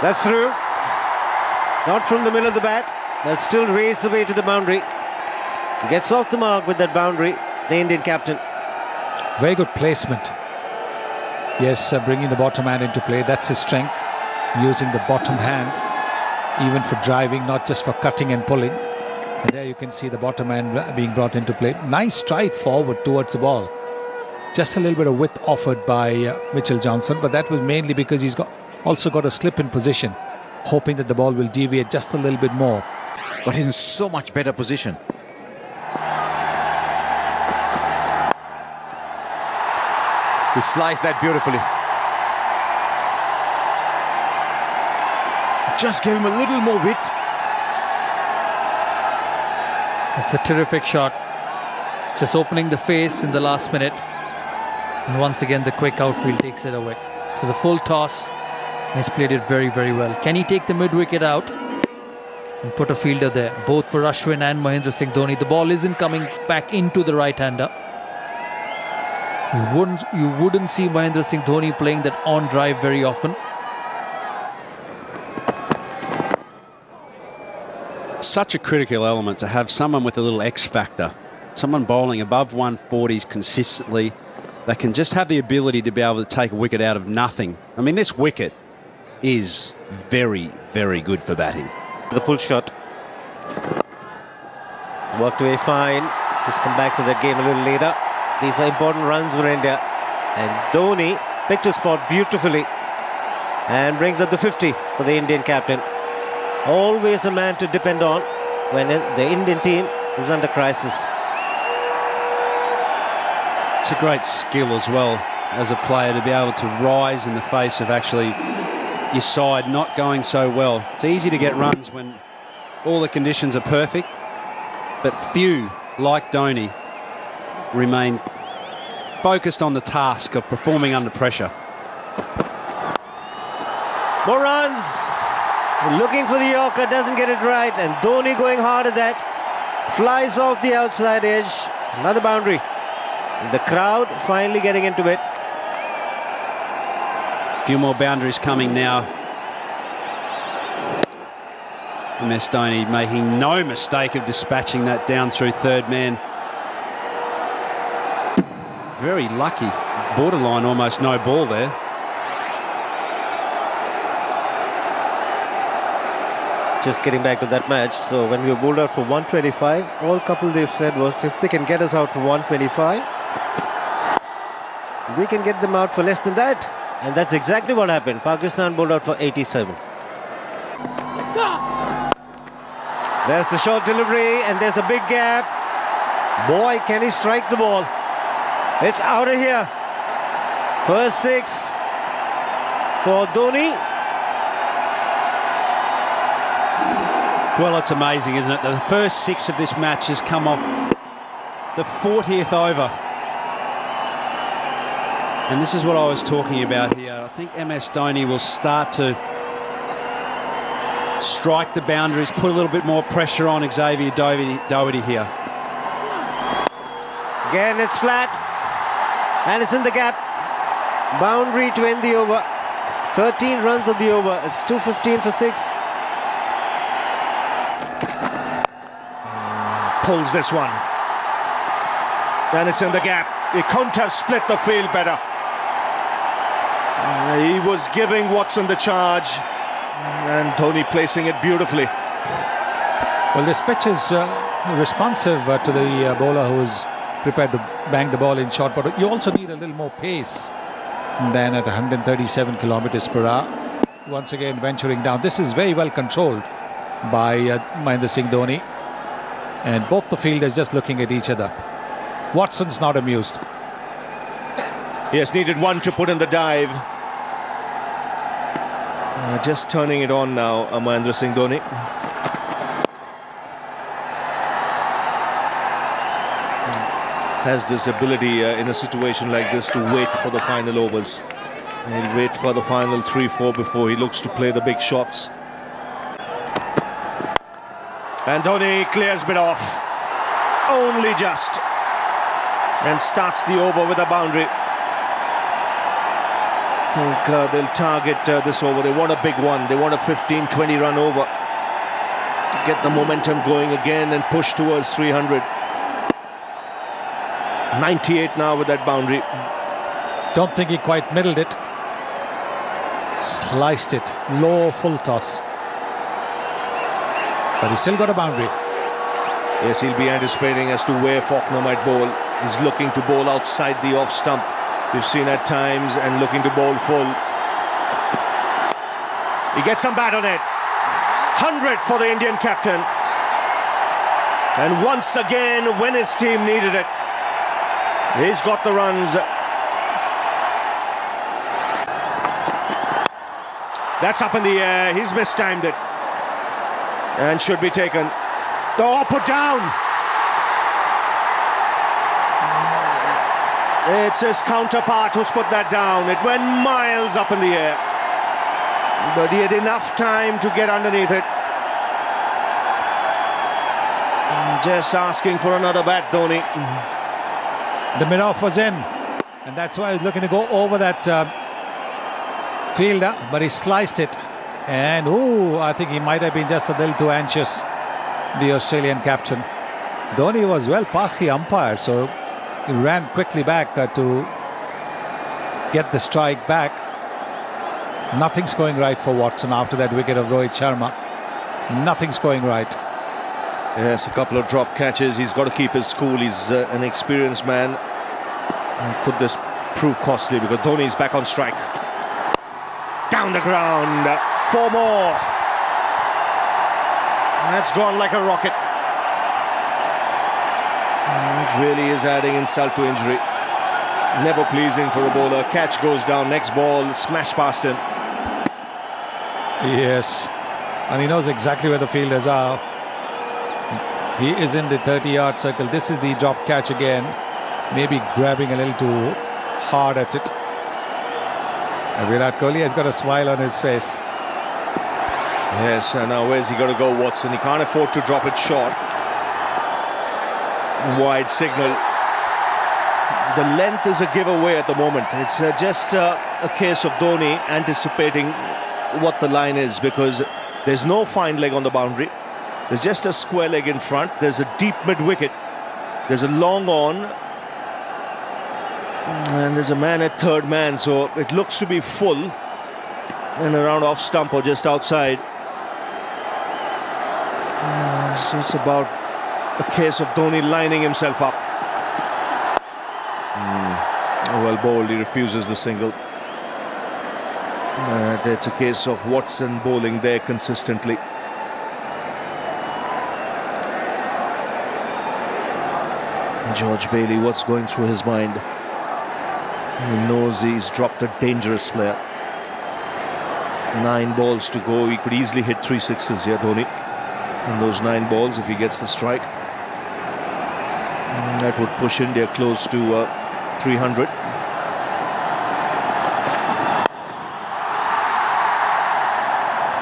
That's through. Not from the middle of the bat. They'll still race away to the boundary. Gets off the mark with that boundary, the Indian captain. Very good placement. Yes, bringing the bottom hand into play. That's his strength. Using the bottom hand, even for driving, not just for cutting and pulling. And there you can see the bottom hand being brought into play. Nice stride forward towards the ball. Just a little bit of width offered by Mitchell Johnson, but that was mainly because he's also got a slip in position, hoping that the ball will deviate just a little bit more. But he's in so much better position. He sliced that beautifully. Just gave him a little more width. It's a terrific shot. Just opening the face in the last minute. And once again, the quick outfield takes it away. It was a full toss. And he's played it very, very well. Can he take the mid-wicket out and put a fielder there? Both for Ashwin and Mahendra Singh Dhoni. The ball isn't coming back into the right-hander. You wouldn't see Mahendra Singh Dhoni playing that on drive very often. Such a critical element to have someone with a little X factor, someone bowling above 140s consistently that can just have the ability to be able to take a wicket out of nothing. I mean, this wicket is very, very good for batting. The pull shot. Worked away fine. Just come back to that game a little later. These are important runs for India. And Dhoni picked his spot beautifully and brings up the 50 for the Indian captain. Always a man to depend on when the Indian team is under crisis. It's a great skill as well as a player to be able to rise in the face of actually your side not going so well. It's easy to get runs when all the conditions are perfect, but few, like Dhoni, remain focused on the task of performing under pressure. More runs. Looking for the Yorker, doesn't get it right, and Dhoni going hard at that. Flies off the outside edge. Another boundary. The crowd finally getting into it. A few more boundaries coming now. MS Dhoni making no mistake of dispatching that down through third man. Very lucky. Borderline almost no ball there. Just getting back to that match. So when we were bowled out for 125, all Kapil said was if they can get us out for 125, we can get them out for less than that. And that's exactly what happened. Pakistan bowled out for 87. There's the short delivery and there's a big gap. Boy, can he strike the ball. It's out of here. First six for Dhoni. Well, it's amazing, isn't it? The first six of this match has come off the 40th over. And this is what I was talking about here. I think MS Dhoni will start to strike the boundaries, put a little bit more pressure on Xavier Doherty here. Again, it's flat. And it's in the gap. Boundary to end the over. 13 runs of the over. It's 215 for 6. Pulls this one. And it's in the gap. He couldn't have split the field better. He was giving Watson the charge. And Dhoni placing it beautifully. Well, this pitch is responsive to the bowler who is prepared to bang the ball in short, but you also need a little more pace than at 137 kilometers per hour. Once again venturing down. This is very well controlled by Mahendra Singh Dhoni, and both the fielders just looking at each other. Watson's not amused. He has needed one to put in the dive. Just turning it on now, Mahendra Singh Dhoni. Has this ability in a situation like this to wait for the final overs. He'll wait for the final 3-4 before he looks to play the big shots. And Dhoni clears it off. Only just. And starts the over with a boundary. think they'll target this over. They want a big one. They want a 15-20 run over to get the momentum going again and push towards 300. 98 now with that boundary. Don't think he quite middled it. Sliced it. Low full toss. But he still got a boundary. Yes, he'll be anticipating as to where Faulkner might bowl. He's looking to bowl outside the off stump. We've seen at times, and looking to bowl full. He gets some bat on it. 100 for the Indian captain. And once again, when his team needed it, he's got the runs. That's up in the air. He's mistimed it. And should be taken. Oh, put down. It's his counterpart who's put that down. It went miles up in the air. But he had enough time to get underneath it. Just asking for another bat, Dhoni. The mid-off was in. And that's why he's looking to go over that fielder. But he sliced it. And, I think he might have been just a little too anxious, the Australian captain. Dhoni was well past the umpire, so he ran quickly back to get the strike back. Nothing's going right for Watson after that wicket of Rohit Sharma. Nothing's going right. Yes, a couple of drop catches. He's got to keep his cool. He's an experienced man. And could this prove costly, because Dhoni's back on strike. Down the ground. 4 more. That's gone like a rocket. It really is adding insult to injury. Never pleasing for a bowler. Catch goes down. Next ball, smash past him. Yes. And he knows exactly where the fielders are. He is in the 30-yard circle. This is the drop catch again. Maybe grabbing a little too hard at it. And Virat Kohli has got a smile on his face. Yes, and now where's he going to go, Watson? He can't afford to drop it short. Wide signal. The length is a giveaway at the moment. It's just a case of Dhoni anticipating what the line is, because there's no fine leg on the boundary. There's just a square leg in front. There's a deep mid-wicket. There's a long on. And there's a man at third man, so it looks to be full and around off stump or just outside. So it's about a case of Dhoni lining himself up. Well bowled, he refuses the single. It's a case of Watson bowling there consistently. George Bailey, what's going through his mind? He knows he's dropped a dangerous player. 9 balls to go. He could easily hit 3 sixes here, Dhoni. In those 9 balls, if he gets the strike, that would push India close to 300.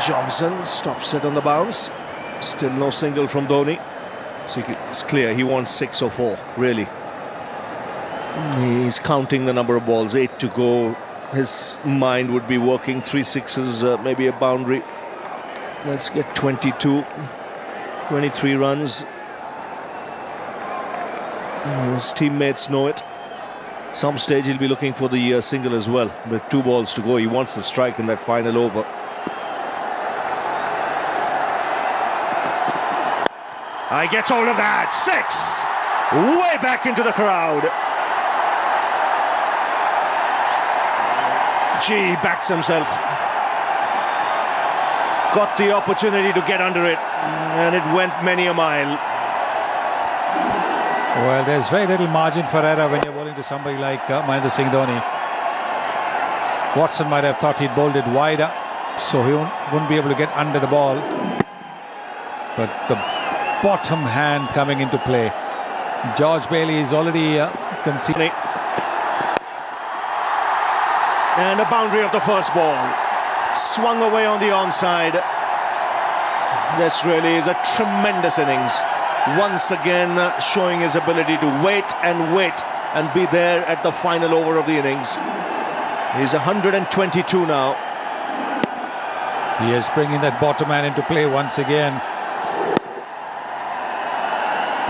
Johnson stops it on the bounce. Still no single from Dhoni. So it's clear he wants 6 or 4, really. He's counting the number of balls, 8 to go. His mind would be working 3 sixes, maybe a boundary. Let's get 22, 23 runs. His teammates know it. Some stage he'll be looking for the single as well. With 2 balls to go, he wants the strike in that final over. He gets all of that. 6! Way back into the crowd. Gee, backs himself. Got the opportunity to get under it, and it went many a mile. Well, there's very little margin for error when you're bowling to somebody like Mahendra Singh Dhoni. Watson might have thought he'd bowled it wider, so he wouldn't be able to get under the ball. But the bottom hand coming into play. George Bailey is already conceding. And a boundary of the first ball. Swung away on the onside. This really is a tremendous innings. Once again showing his ability to wait and be there at the final over of the innings. He's 122 now. He is bringing that bottom man into play once again.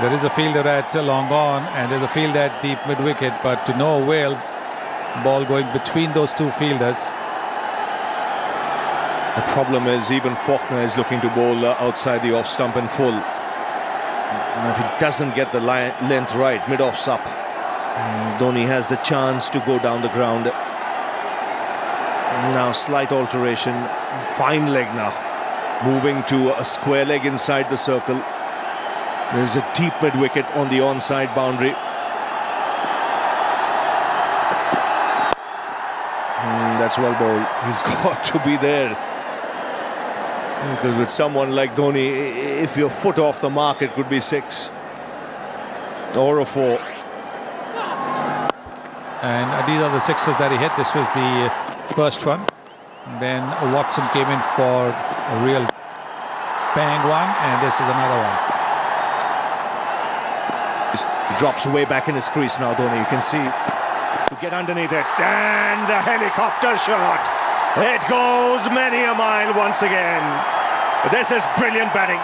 There is a fielder at long on and there's a fielder at deep mid-wicket, but to no avail. Ball going between those two fielders. The problem is even Faulkner is looking to bowl outside the off stump in full. And if he doesn't get the length right, mid-off's up. Dhoni has the chance to go down the ground. Now slight alteration, fine leg now. Moving to a square leg inside the circle. There's a deep mid-wicket on the onside boundary. That's well bowled. He's got to be there. Because with someone like Dhoni, if your foot off the mark, it could be 6 or a 4. And these are the sixes that he hit. This was the first one. And then Watson came in for a real bang one, and this is another one. He drops way back in his crease now, Dhoni. You can see to get underneath it, and the helicopter shot. It goes many a mile once again. This is brilliant batting.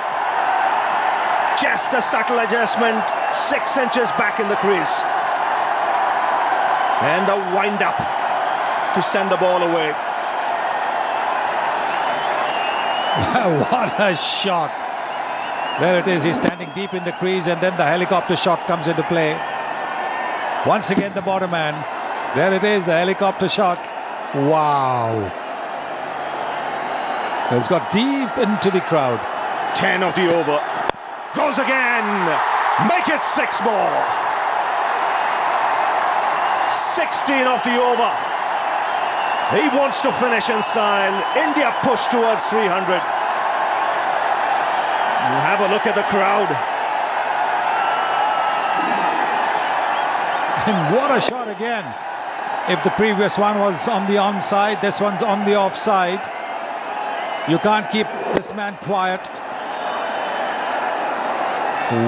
Just a subtle adjustment, 6 inches back in the crease. And the wind up to send the ball away. What a shot. There it is. He's standing deep in the crease and then the helicopter shot comes into play. Once again the bottom man. There it is, the helicopter shot. Wow. It's got deep into the crowd. 10 of the over. Goes again. Make it 6 more. 16 of the over. He wants to finish in style. India push towards 300. Have a look at the crowd. And what a shot again. If the previous one was on the onside, this one's on the offside. You can't keep this man quiet.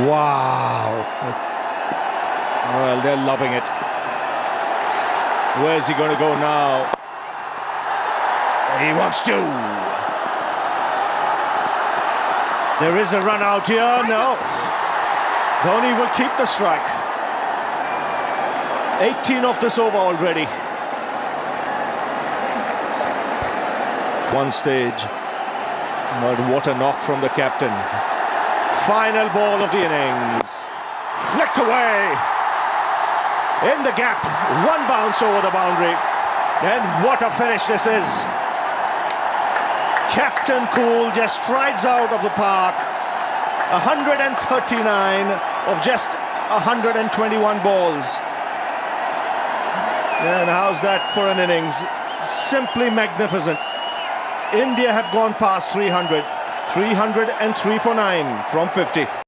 Wow. Well, they're loving it. Where's he going to go now? He wants to. There is a run out here. No. Dhoni will keep the strike. 18 off this over already. One stage. But what a knock from the captain. Final ball of the innings. Flicked away. In the gap. One bounce over the boundary. And what a finish this is. Captain Cool just strides out of the park. 139 of just 121 balls. And how's that for an innings? Simply magnificent. India have gone past 300. 303 for 9 from 50.